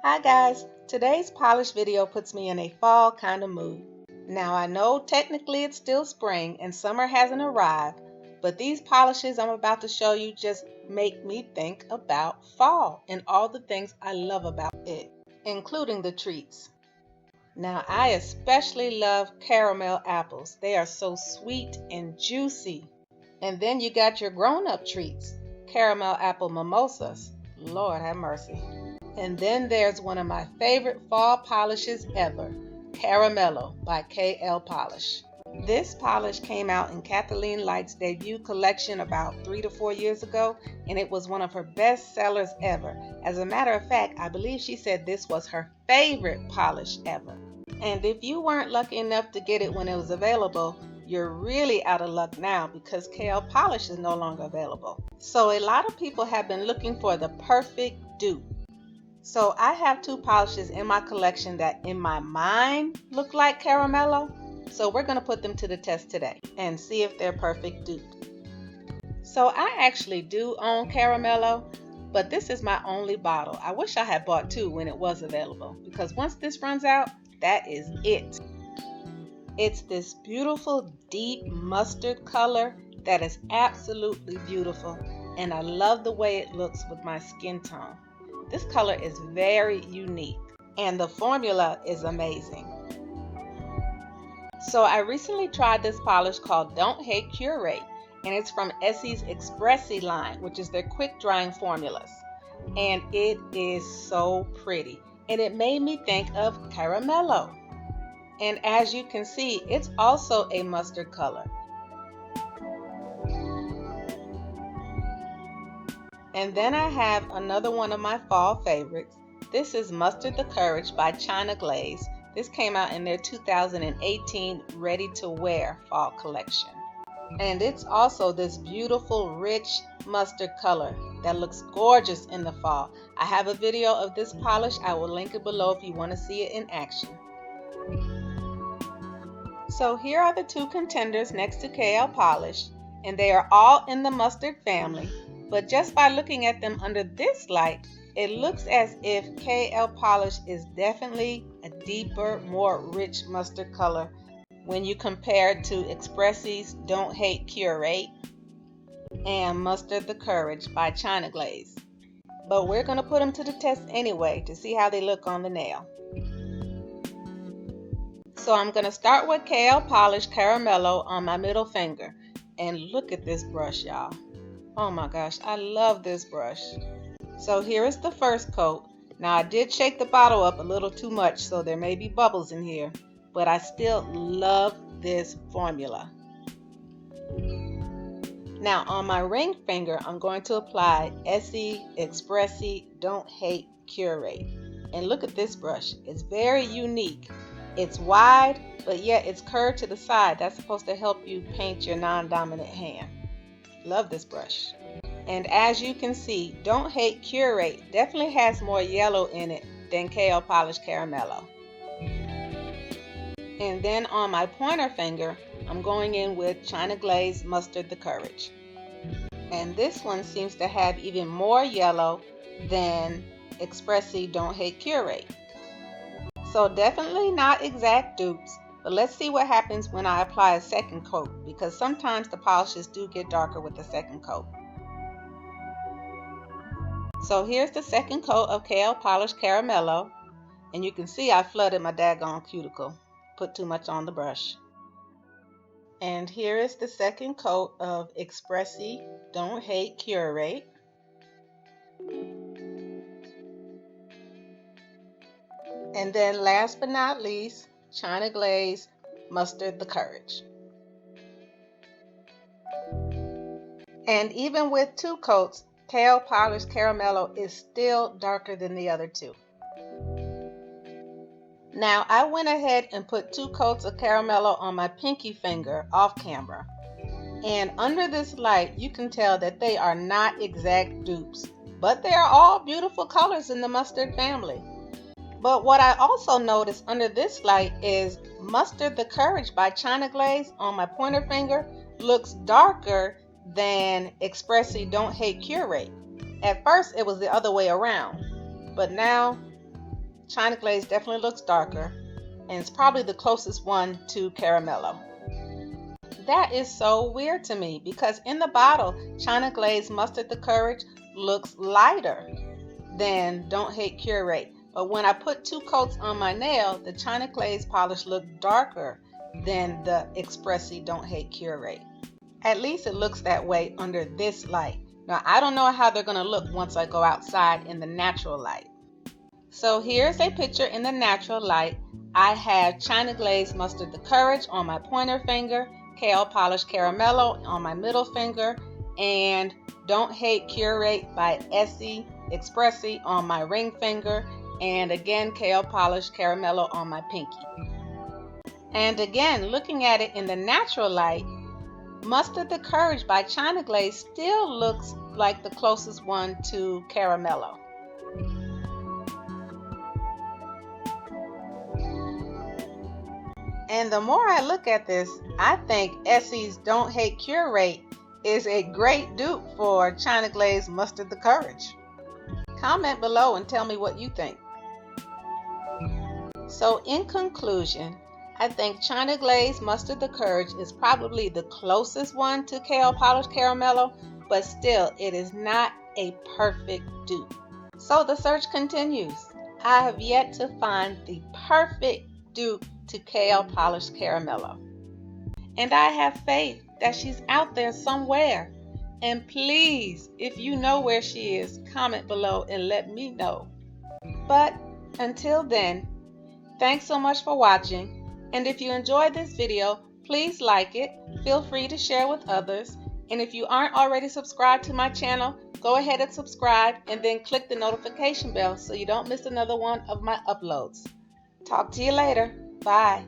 Hi guys, today's polish video puts me in a fall kind of mood. Now I know technically it's still spring and summer hasn't arrived, but these polishes I'm about to show you just make me think about fall and all the things I love about it, including the treats. Now I especially love caramel apples. They are so sweet and juicy. And then you got your grown-up treats, caramel apple mimosas. Lord have mercy. And then there's one of my favorite fall polishes ever, Caramello by KL Polish. This polish came out in Kathleen Light's debut collection about 3 to 4 years ago, and it was one of her best sellers ever. As a matter of fact, I believe she said this was her favorite polish ever. And if you weren't lucky enough to get it when it was available, you're really out of luck now because KL Polish is no longer available. So a lot of people have been looking for the perfect dupe. So I have two polishes in my collection that in my mind look like Caramello. So we're going to put them to the test today and see if they're perfect dupes. So I actually do own Caramello, but this is my only bottle. I wish I had bought two when it was available because once this runs out, that is it. It's this beautiful deep mustard color that is absolutely beautiful, and I love the way it looks with my skin tone. This color is very unique and the formula is amazing. So I recently tried this polish called Don't Hate Curate, and it's from Essie's Expressie line, which is their quick drying formulas. And it is so pretty, and it made me think of Caramello. And as you can see, it's also a mustard color. And then I have another one of my fall favorites. This is Mustard the Courage by Glaze. This came out in their 2018 Ready to Wear fall collection. And it's also this beautiful rich mustard color that looks gorgeous in the fall. I have a video of this polish. I will link it below if you want to see it in action. So here are the two contenders next to KL Polish, and they are all in the mustard family. But just by looking at them under this light, it looks as if KL Polish is definitely a deeper, more rich mustard color when you compare it to Expressie's Don't Hate Curate and Mustard the Courage by Glaze. But we're going to put them to the test anyway to see how they look on the nail. So I'm going to start with KL Polish Caramello on my middle finger. And look at this brush, y'all. Oh my gosh, I love this brush. So here is the first coat. Now I did shake the bottle up a little too much, so there may be bubbles in here, but I still love this formula. Now on my ring finger, I'm going to apply Essie Expressie Don't Hate Curate. And look at this brush. It's very unique. It's wide, but yet it's curved to the side. That's supposed to help you paint your non-dominant hand. Love this brush. And as you can see, Don't Hate Curate definitely has more yellow in it than KL Polish Caramello. And then on my pointer finger, I'm going in with Glaze Mustard the Courage. And this one seems to have even more yellow than Expressie Don't Hate Curate. So definitely not exact dupes, but let's see what happens when I apply a second coat, because sometimes the polishes do get darker with the second coat. So here's the second coat of KL Polish Caramello, and you can see I flooded my daggone cuticle, put too much on the brush. And here is the second coat of Expressie Don't Hate Curate. And then last but not least, Glaze Mustard the Courage. And even with two coats, KL Polish Caramello is still darker than the other two. Now I went ahead and put two coats of Caramello on my pinky finger off camera. And under this light, you can tell that they are not exact dupes, but they are all beautiful colors in the mustard family. But what I also noticed under this light is Mustard the Courage by Glaze on my pointer finger looks darker than Expressie Don't Hate Curate. At first it was the other way around, but now China Glaze definitely looks darker, and it's probably the closest one to Caramello. That is so weird to me because in the bottle, China Glaze Mustard the Courage looks lighter than Don't Hate Curate. But when I put 2 coats on my nail, the China Glaze polish looked darker than the Expressie Don't Hate Curate. At least it looks that way under this light. Now, I don't know how they're going to look once I go outside in the natural light. So here's a picture in the natural light. I have China Glaze Mustard the Courage on my pointer finger, KL Polish Caramello on my middle finger, and Don't Hate Curate by Essie Expressie on my ring finger, and again KL Polish Caramello on my pinky. And again, looking at it in the natural light, Mustard the Courage by China Glaze still looks like the closest one to Caramello. And the more I look at this, I think Essie's Don't Hate Curate is a great dupe for China Glaze Mustard the Courage. Comment below and tell me what you think. So in conclusion, I think China Glaze Mustard the Courage is probably the closest one to KL Polish Caramello, but still it is not a perfect dupe. So the search continues. I have yet to find the perfect dupe to KL Polish Caramello. And I have faith that she's out there somewhere. And please, if you know where she is, comment below and let me know. But until then, thanks so much for watching. And if you enjoyed this video, please like it. Feel free to share with others. And if you aren't already subscribed to my channel, go ahead and subscribe and then click the notification bell so you don't miss another one of my uploads. Talk to you later. Bye.